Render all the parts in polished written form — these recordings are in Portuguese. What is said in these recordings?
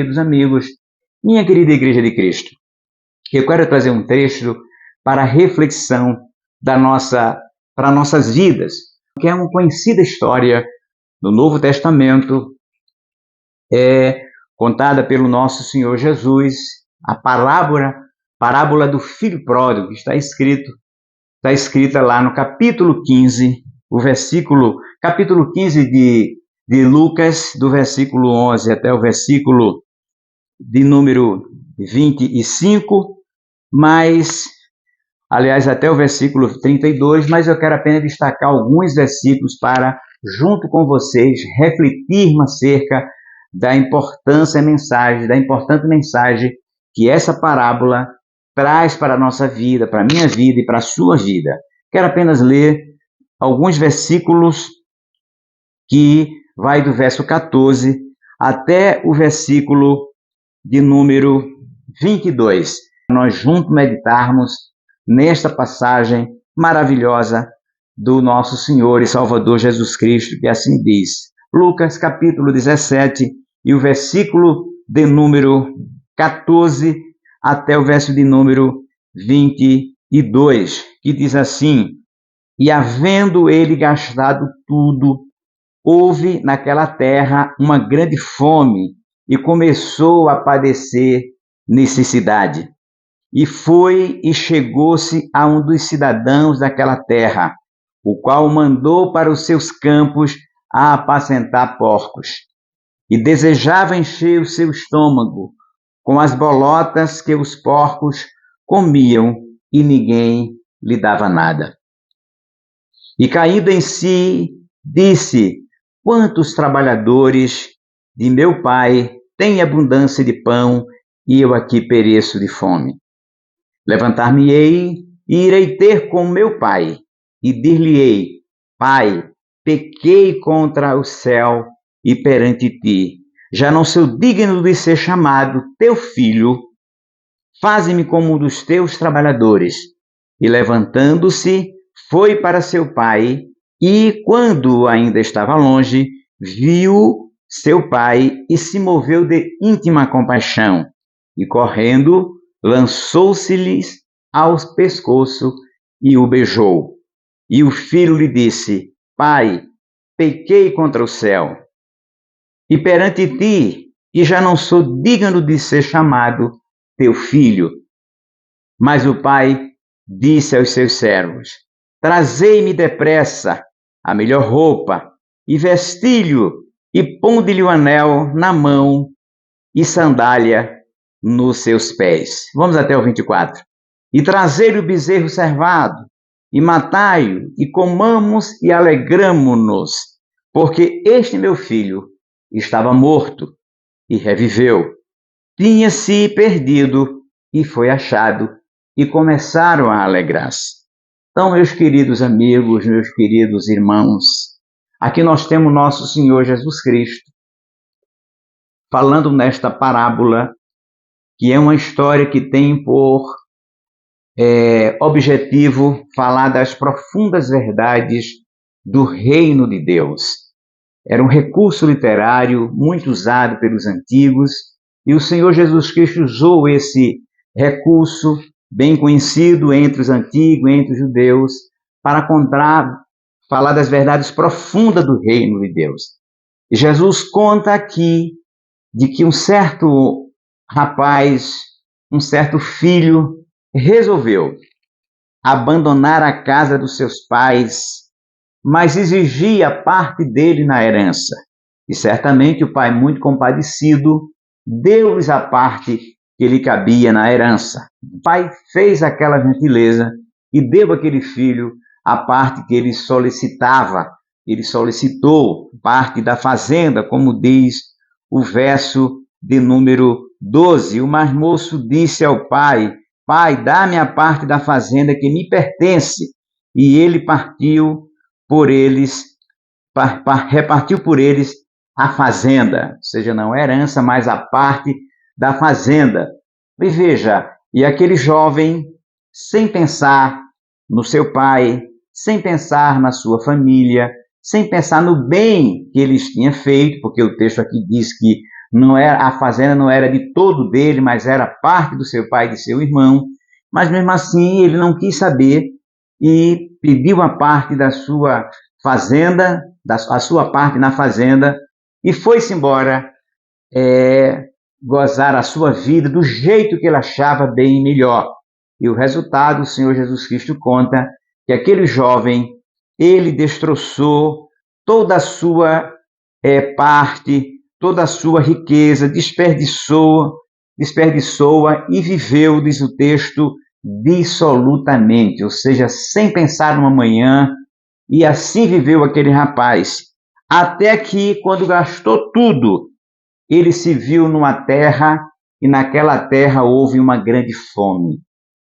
Queridos amigos, minha querida Igreja de Cristo, eu quero trazer um trecho para a reflexão para nossas vidas, que é uma conhecida história do Novo Testamento, contada pelo nosso Senhor Jesus, a parábola do Filho Pródigo, que está escrita lá no capítulo 15, capítulo 15 de Lucas, do versículo 11 até o versículo de número 25, aliás, até o versículo 32, mas eu quero apenas destacar alguns versículos para, junto com vocês, refletirmos acerca da importante mensagem que essa parábola traz para a nossa vida, para a minha vida e para a sua vida. Quero apenas ler alguns versículos que vai do verso 14 até o versículo de número 22. Nós juntos meditarmos nesta passagem maravilhosa do nosso Senhor e Salvador Jesus Cristo, que assim diz. Lucas capítulo 17 e o versículo de número 14 até o verso de número 22, que diz assim: E havendo ele gastado tudo, houve naquela terra uma grande fome, e começou a padecer necessidade. E foi e chegou-se a um dos cidadãos daquela terra, o qual mandou para os seus campos a apacentar porcos. E desejava encher o seu estômago com as bolotas que os porcos comiam, e ninguém lhe dava nada. E caindo em si, disse: Quantos trabalhadores de meu pai têm abundância de pão, e eu aqui pereço de fome. Levantar-me-ei e irei ter com meu pai, e dir-lhe-ei: Pai, pequei contra o céu e perante ti, já não sou digno de ser chamado teu filho, faze-me como um dos teus trabalhadores. E levantando-se, foi para seu pai, e quando ainda estava longe, viu seu pai e se moveu de íntima compaixão, e correndo, lançou-se-lhes ao pescoço e o beijou. E o filho lhe disse: Pai, pequei contra o céu e perante ti, e já não sou digno de ser chamado teu filho. Mas o pai disse aos seus servos: Trazei-me depressa a melhor roupa, e vesti-lhe, e ponde-lhe o anel na mão, e sandália nos seus pés. Vamos até o 24. E trazei-lhe o bezerro cevado, e matai-o, e comamos e alegramo-nos, porque este meu filho estava morto e reviveu. Tinha-se perdido e foi achado, e começaram a alegrar-se. Então, meus queridos amigos, meus queridos irmãos, aqui nós temos nosso Senhor Jesus Cristo falando nesta parábola, que é uma história que tem por objetivo falar das profundas verdades do reino de Deus. Era um recurso literário muito usado pelos antigos, e o Senhor Jesus Cristo usou esse recurso bem conhecido entre os antigos, entre os judeus, para falar das verdades profundas do reino de Deus. E Jesus conta aqui de que um certo rapaz, um certo filho, resolveu abandonar a casa dos seus pais, mas exigia parte dele na herança. E certamente o pai, muito compadecido, deu-lhes a parte que lhe cabia na herança. O pai fez aquela gentileza e deu àquele filho a parte que ele solicitava. Ele solicitou parte da fazenda, como diz o verso de número 12. O mais moço disse ao pai: Pai, dá-me a parte da fazenda que me pertence. E ele repartiu por eles a fazenda, ou seja, não a herança, mas a parte da fazenda. E veja, e aquele jovem, sem pensar no seu pai, sem pensar na sua família, sem pensar no bem que eles tinham feito, porque o texto aqui diz que não era, a fazenda não era de todo dele, mas era parte do seu pai e de seu irmão. Mas mesmo assim ele não quis saber e pediu a parte da sua fazenda, a sua parte na fazenda, e foi-se embora gozar a sua vida do jeito que ele achava bem melhor. E o resultado, o Senhor Jesus Cristo conta que aquele jovem, ele destroçou toda a sua parte, toda a sua riqueza, desperdiçou-a e viveu, diz o texto, dissolutamente, ou seja, sem pensar no amanhã, e assim viveu aquele rapaz, até que, quando gastou tudo, ele se viu numa terra, e naquela terra houve uma grande fome.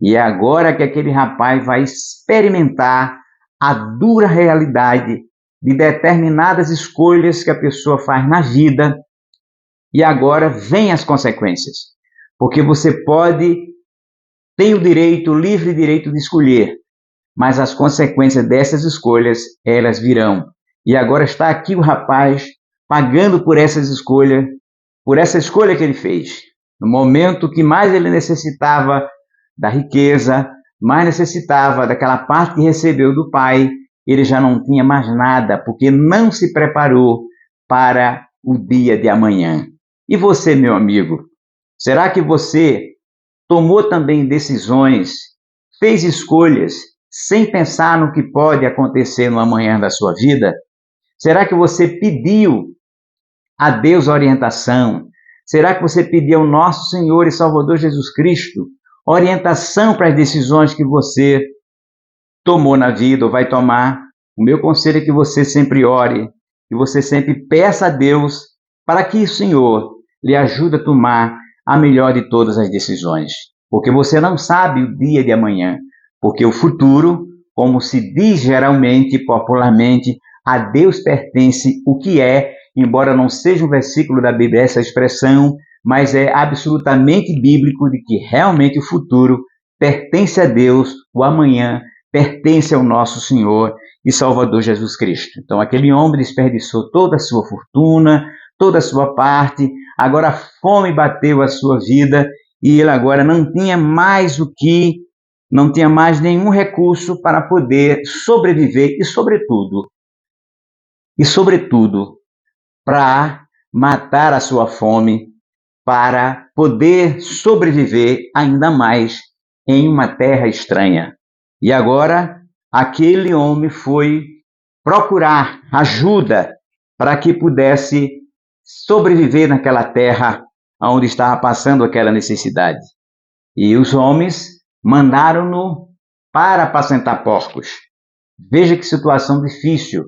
E é agora que aquele rapaz vai experimentar a dura realidade de determinadas escolhas que a pessoa faz na vida, e agora vem as consequências. Porque você tem o direito, o livre direito de escolher, mas as consequências dessas escolhas, elas virão. E agora está aqui o rapaz pagando por essa escolha que ele fez. No momento que mais ele necessitava da riqueza, mais necessitava daquela parte que recebeu do pai, ele já não tinha mais nada, porque não se preparou para o dia de amanhã. E você, meu amigo, será que você tomou também decisões, fez escolhas, sem pensar no que pode acontecer no amanhã da sua vida? Será que você pediu a Deus orientação? Será que você pediu ao nosso Senhor e Salvador Jesus Cristo orientação para as decisões que você tomou na vida ou vai tomar? O meu conselho é que você sempre ore, que você sempre peça a Deus para que o Senhor lhe ajude a tomar a melhor de todas as decisões. Porque você não sabe o dia de amanhã. Porque o futuro, como se diz geralmente, popularmente, a Deus pertence o que é, embora não seja um versículo da Bíblia essa expressão, mas é absolutamente bíblico de que realmente o futuro pertence a Deus, o amanhã pertence ao nosso Senhor e Salvador Jesus Cristo. Então aquele homem desperdiçou toda a sua fortuna, toda a sua parte, agora a fome bateu a sua vida e ele agora não tinha mais nenhum recurso para poder sobreviver e sobretudo, para matar a sua fome, para poder sobreviver ainda mais em uma terra estranha. E agora, aquele homem foi procurar ajuda para que pudesse sobreviver naquela terra onde estava passando aquela necessidade. E os homens mandaram-no para apacentar porcos. Veja que situação difícil.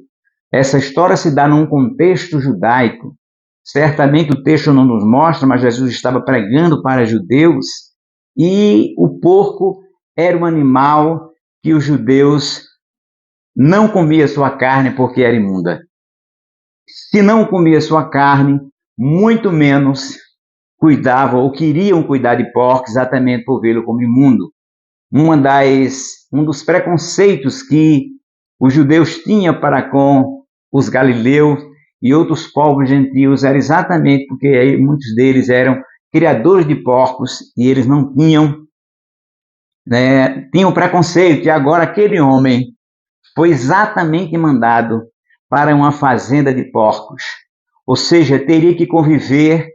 Essa história se dá num contexto judaico. Certamente o texto não nos mostra, mas Jesus estava pregando para judeus e o porco era um animal que os judeus não comiam sua carne porque era imunda. Se não comia sua carne, muito menos cuidavam ou queriam cuidar de porcos exatamente por vê-lo como imundo. Um dos preconceitos que os judeus tinham para com os galileus e outros povos gentios era exatamente porque muitos deles eram criadores de porcos e eles não tinham preconceito. E agora aquele homem foi exatamente mandado para uma fazenda de porcos, ou seja, teria que conviver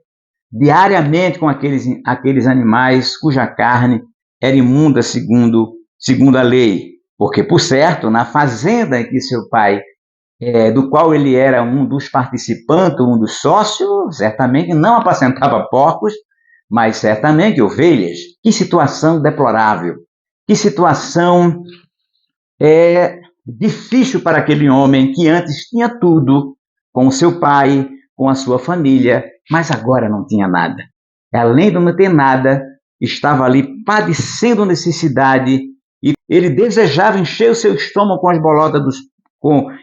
diariamente com aqueles animais cuja carne era imunda segundo a lei, porque, por certo, na fazenda em que seu pai, do qual ele era um dos participantes, um dos sócios, certamente não apacentava porcos, mas certamente ovelhas. Que situação deplorável, que situação difícil para aquele homem que antes tinha tudo, com o seu pai, com a sua família, mas agora não tinha nada. Além de não ter nada, estava ali padecendo necessidade e ele desejava encher o seu estômago com as bolotas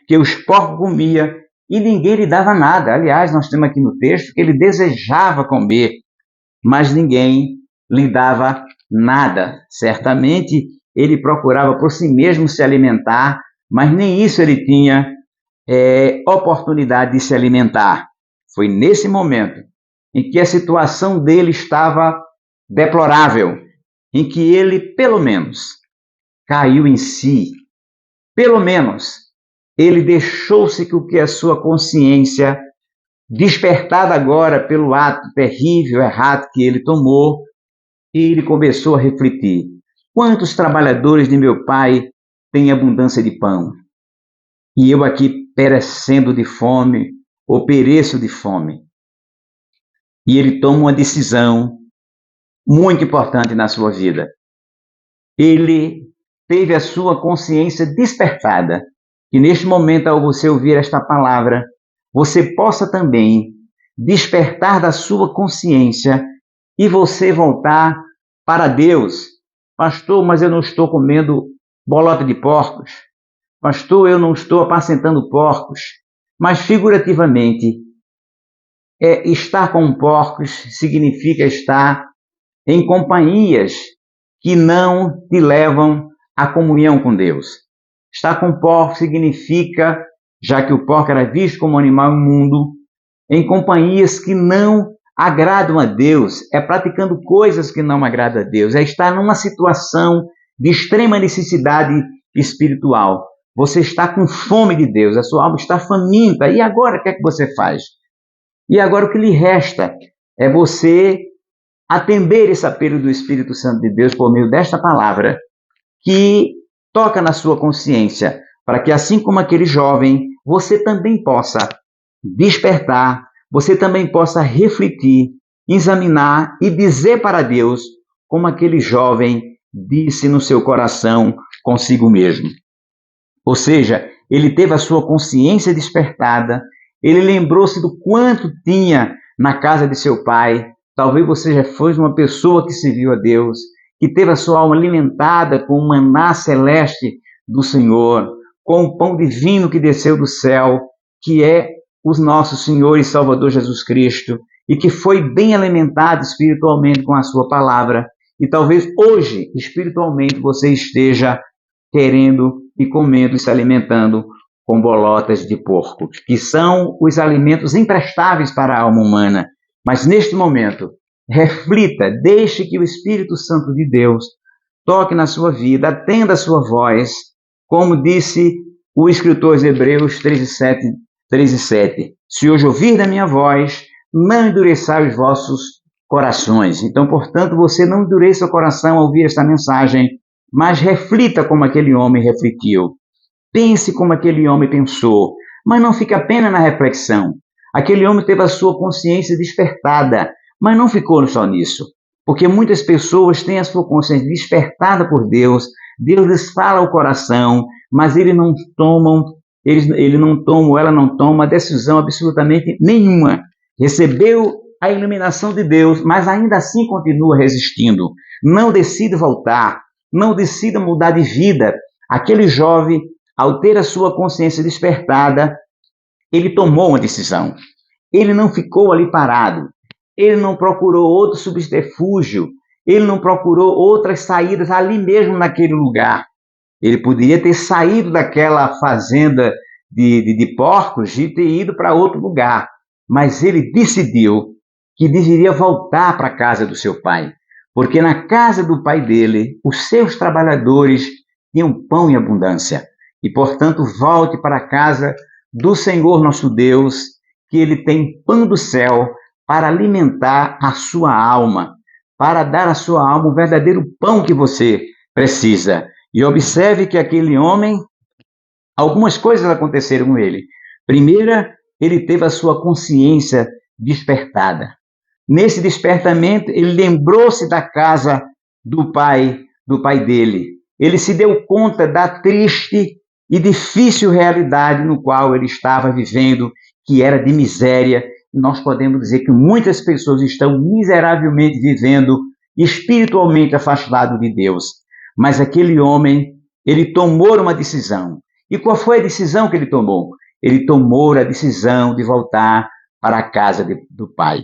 que os porcos comiam e ninguém lhe dava nada. Aliás, nós temos aqui no texto que ele desejava comer, mas ninguém lhe dava nada. Certamente ele procurava por si mesmo se alimentar, mas nem isso ele tinha oportunidade de se alimentar. Foi nesse momento em que a situação dele estava deplorável, em que ele, pelo menos, caiu em si, pelo menos, ele deixou-se que a sua consciência, despertada agora pelo ato terrível, errado que ele tomou, e ele começou a refletir: quantos trabalhadores de meu pai têm abundância de pão? E eu aqui perecendo de fome, ou pereço de fome. E ele toma uma decisão muito importante na sua vida. Ele teve a sua consciência despertada. E neste momento, ao você ouvir esta palavra, você possa também despertar da sua consciência e você voltar para Deus. Pastor, mas eu não estou comendo bolota de porcos. Pastor, eu não estou apacentando porcos. Mas figurativamente, estar com porcos significa estar em companhias que não te levam à comunhão com Deus. Estar com porcos significa, já que o porco era visto como animal imundo, em companhias que não agradam a Deus, praticando coisas que não agradam a Deus, estar numa situação de extrema necessidade espiritual. Você está com fome de Deus, a sua alma está faminta, e agora o que é que você faz? E agora o que lhe resta é você atender esse apelo do Espírito Santo de Deus por meio desta palavra, que toca na sua consciência, para que assim como aquele jovem, você também possa despertar, você também possa refletir, examinar e dizer para Deus, como aquele jovem disse no seu coração consigo mesmo. Ou seja, ele teve a sua consciência despertada, ele lembrou-se do quanto tinha na casa de seu pai. Talvez você já foi uma pessoa que serviu a Deus, que teve a sua alma alimentada com o maná celeste do Senhor, com o pão divino que desceu do céu, que é o nosso Senhor e Salvador Jesus Cristo, e que foi bem alimentado espiritualmente com a sua palavra. E talvez hoje, espiritualmente, você esteja querendo e comendo e se alimentando com bolotas de porco, que são os alimentos imprestáveis para a alma humana. Mas neste momento, reflita, deixe que o Espírito Santo de Deus toque na sua vida, atenda a sua voz, como disse o escritor aos Hebreus 13:7. Se hoje ouvir da minha voz, não endureçai os vossos corações. Então, portanto, você não endureça o coração ao ouvir esta mensagem, mas reflita como aquele homem refletiu. Pense como aquele homem pensou, mas não fique apenas na reflexão. Aquele homem teve a sua consciência despertada, mas não ficou só nisso. Porque muitas pessoas têm a sua consciência despertada por Deus, Deus lhes fala ao coração, mas eles não tomam, ela não toma decisão absolutamente nenhuma. Recebeu a iluminação de Deus, mas ainda assim continua resistindo. Não decide voltar, não decide mudar de vida. Aquele jovem, ao ter a sua consciência despertada, ele tomou uma decisão. Ele não ficou ali parado. Ele não procurou outro subterfúgio. Ele não procurou outras saídas ali mesmo naquele lugar. Ele poderia ter saído daquela fazenda de porcos e ter ido para outro lugar. Mas ele decidiu que deveria voltar para a casa do seu pai. Porque na casa do pai dele, os seus trabalhadores tinham pão em abundância. E, portanto, volte para a casa do Senhor nosso Deus, que Ele tem pão do céu para alimentar a sua alma, para dar à sua alma o verdadeiro pão que você precisa. E observe que aquele homem, algumas coisas aconteceram com ele. Primeira, ele teve a sua consciência despertada. Nesse despertamento, ele lembrou-se da casa do pai dele. Ele se deu conta da triste e difícil realidade no qual ele estava vivendo, que era de miséria. Nós podemos dizer que muitas pessoas estão miseravelmente vivendo, espiritualmente afastados de Deus. Mas aquele homem, ele tomou uma decisão. E qual foi a decisão que ele tomou? Ele tomou a decisão de voltar para a casa do pai.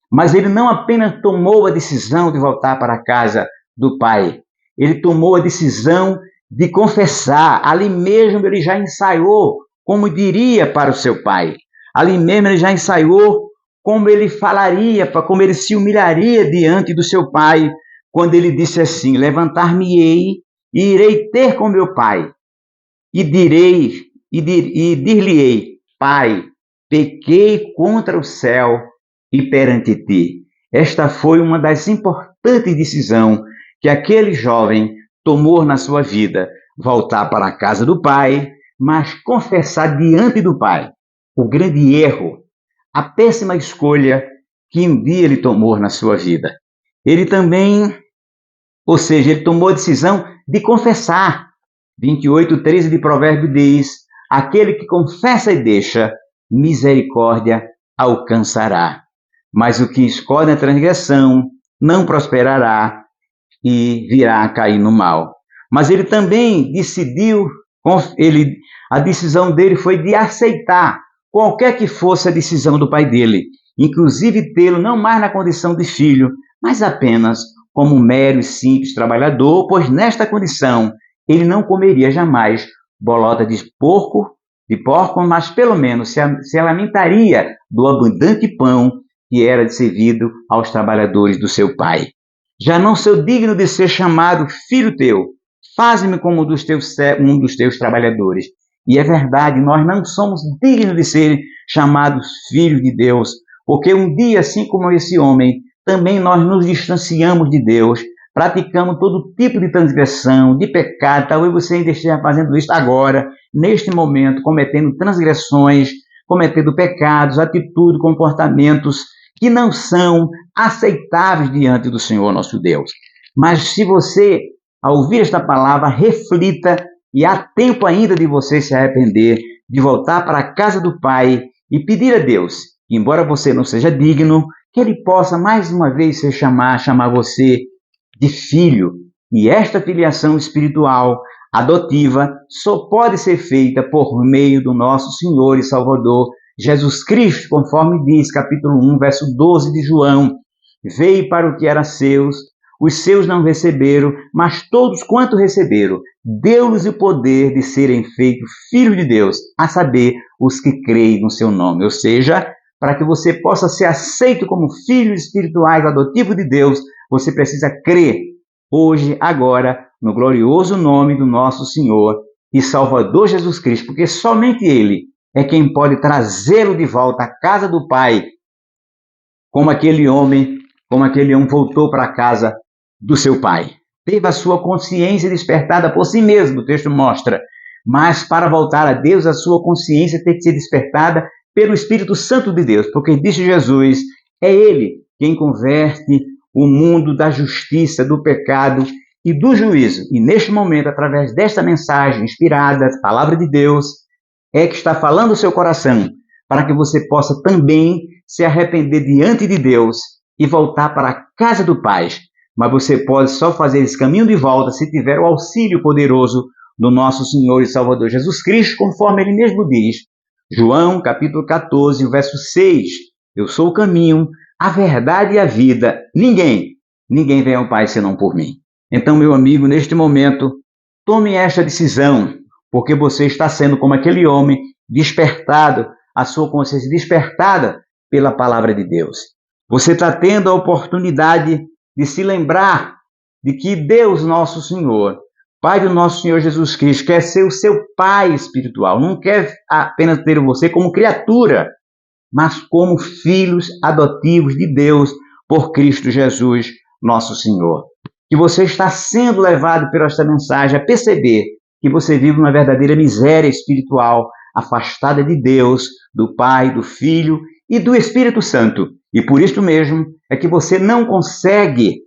Mas ele não apenas tomou a decisão de voltar para a casa do pai, ele tomou a decisão de confessar. Ali mesmo ele já ensaiou como diria para o seu pai. Ali mesmo ele já ensaiou como ele falaria, como ele se humilharia diante do seu pai, quando ele disse assim: levantar-me-ei e irei ter com meu pai, e dir-lhe-ei: Pai, pequei contra o céu e perante ti. Esta foi uma das importantes decisões que aquele jovem tomou na sua vida: voltar para a casa do pai, mas confessar diante do pai o grande erro, a péssima escolha que um dia ele tomou na sua vida. Ele também, ou seja, ele tomou a decisão de confessar. 28:13 de Provérbio diz: aquele que confessa e deixa, misericórdia alcançará. Mas o que escolhe a transgressão não prosperará e virá a cair no mal. Mas ele também decidiu, a decisão dele foi de aceitar qualquer que fosse a decisão do pai dele, inclusive tê-lo não mais na condição de filho, mas apenas como um mero e simples trabalhador, pois nesta condição ele não comeria jamais bolota de porco, mas pelo menos se alimentaria do abundante pão que era servido aos trabalhadores do seu pai. Já não sou digno de ser chamado filho teu, faze-me como um dos teus trabalhadores. E é verdade, nós não somos dignos de ser chamados filhos de Deus, porque um dia, assim como esse homem, também nós nos distanciamos de Deus, praticamos todo tipo de transgressão, de pecado. Talvez você ainda esteja fazendo isso agora, neste momento, cometendo transgressões, cometendo pecados, atitudes, comportamentos que não são aceitáveis diante do Senhor nosso Deus. Mas se você, ao ouvir esta palavra, reflita, e há tempo ainda de você se arrepender, de voltar para a casa do Pai e pedir a Deus, que embora você não seja digno, que Ele possa mais uma vez chamar você de filho. E esta filiação espiritual adotiva só pode ser feita por meio do nosso Senhor e Salvador Jesus Cristo, conforme diz capítulo 1, verso 12 de João: veio para o que era seus, os seus não receberam, mas todos quanto receberam, deu-lhes o poder de serem feitos filhos de Deus, a saber, os que creem no seu nome. Ou seja, para que você possa ser aceito como filho espirituais adotivo de Deus, você precisa crer hoje, agora, no glorioso nome do nosso Senhor e Salvador Jesus Cristo, porque somente Ele é quem pode trazê-lo de volta à casa do Pai, como aquele homem voltou para a casa do seu pai. Teve a sua consciência despertada por si mesmo, o texto mostra. Mas para voltar a Deus, a sua consciência tem que ser despertada pelo Espírito Santo de Deus, porque disse Jesus, é Ele quem converte o mundo da justiça, do pecado e do juízo. E neste momento, através desta mensagem inspirada, palavra de Deus, é que está falando o seu coração, para que você possa também se arrepender diante de Deus e voltar para a casa do Pai. Mas você pode só fazer esse caminho de volta se tiver o auxílio poderoso do nosso Senhor e Salvador Jesus Cristo, conforme Ele mesmo diz. João, capítulo 14, verso 6. Eu sou o caminho, a verdade e a vida. Ninguém vem ao Pai senão por mim. Então, meu amigo, neste momento, tome esta decisão, porque você está sendo como aquele homem despertado, a sua consciência despertada pela palavra de Deus. Você está tendo a oportunidade de se lembrar de que Deus, nosso Senhor, Pai do nosso Senhor Jesus Cristo, quer ser o seu Pai espiritual. Não quer apenas ter você como criatura, mas como filhos adotivos de Deus por Cristo Jesus, nosso Senhor. Que você está sendo levado por esta mensagem a perceber que você vive uma verdadeira miséria espiritual, afastada de Deus, do Pai, do Filho e do Espírito Santo. E por isso mesmo é que você não consegue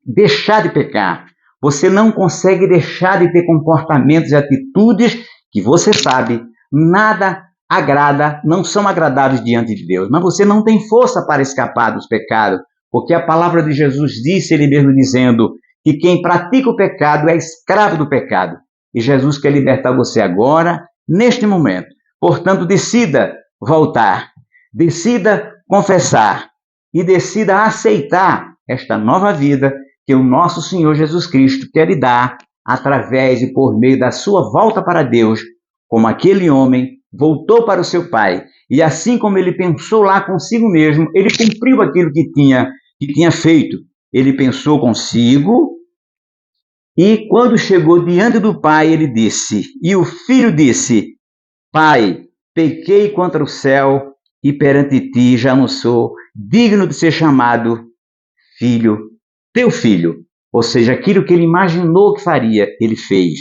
deixar de pecar. Você não consegue deixar de ter comportamentos e atitudes que você sabe nada agrada, não são agradáveis diante de Deus. Mas você não tem força para escapar dos pecados, porque a palavra de Jesus disse, Ele mesmo dizendo, que quem pratica o pecado é escravo do pecado. E Jesus quer libertar você agora, neste momento. Portanto, decida voltar, decida confessar e decida aceitar esta nova vida que o nosso Senhor Jesus Cristo quer lhe dar através e por meio da sua volta para Deus, como aquele homem voltou para o seu pai. E assim como ele pensou lá consigo mesmo, ele cumpriu aquilo que tinha feito. Ele pensou consigo e quando chegou diante do pai, ele disse, e o filho disse, Pai, pequei contra o céu e perante ti já não sou digno de ser chamado filho, teu filho. Ou seja, aquilo que ele imaginou que faria, ele fez.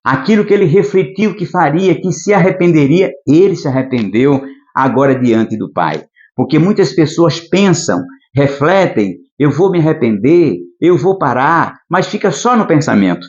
Aquilo que ele refletiu que faria, que se arrependeria, ele se arrependeu agora diante do Pai. Porque muitas pessoas pensam, refletem, eu vou me arrepender, eu vou parar, mas fica só no pensamento.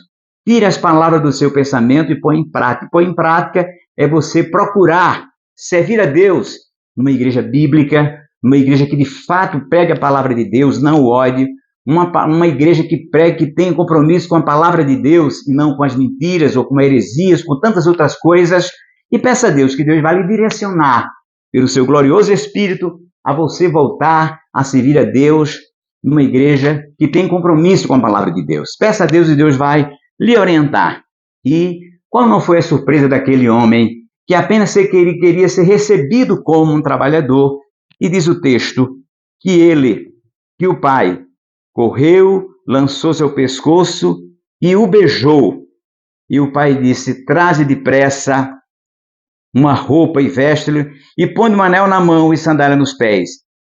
Tire as palavras do seu pensamento e põe em prática. Põe em prática é você procurar servir a Deus numa igreja bíblica, numa igreja que de fato pregue a palavra de Deus, não o ódio, uma igreja que pregue, que tenha compromisso com a palavra de Deus e não com as mentiras ou com heresias, com tantas outras coisas, e peça a Deus que Deus vai lhe direcionar pelo seu glorioso Espírito a você voltar a servir a Deus numa igreja que tem compromisso com a palavra de Deus. Peça a Deus e Deus vai lhe orientar. E qual não foi a surpresa daquele homem que apenas ele queria ser recebido como um trabalhador? E diz o texto que o pai correu, lançou seu pescoço e o beijou. E o pai disse, traze depressa uma roupa e veste-lhe, e põe um anel na mão e sandália nos pés.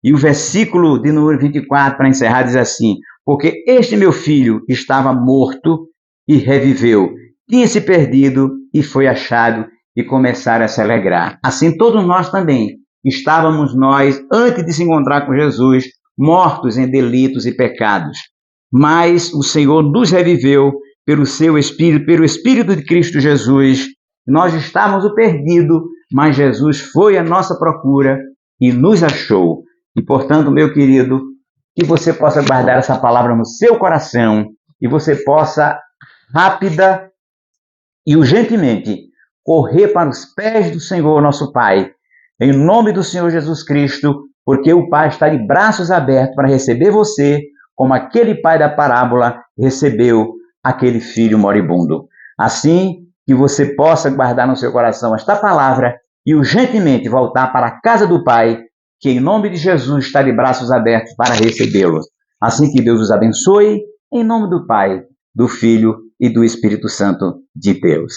E o versículo de número 24, para encerrar, diz assim, porque este meu filho estava morto e reviveu, tinha se perdido e foi achado, e começaram a se alegrar. Assim todos nós também estávamos nós, antes de se encontrar com Jesus, mortos em delitos e pecados. Mas o Senhor nos reviveu pelo seu Espírito, pelo Espírito de Cristo Jesus. Nós estávamos perdidos, mas Jesus foi à nossa procura e nos achou. E, portanto, meu querido, que você possa guardar essa palavra no seu coração e você possa, rápida e urgentemente, correr para os pés do Senhor, nosso Pai, em nome do Senhor Jesus Cristo, porque o Pai está de braços abertos para receber você, como aquele pai da parábola recebeu aquele filho moribundo. Assim, que você possa guardar no seu coração esta palavra e urgentemente voltar para a casa do Pai, que em nome de Jesus está de braços abertos para recebê-lo. Assim que Deus os abençoe, em nome do Pai, do Filho e do Espírito Santo de Deus.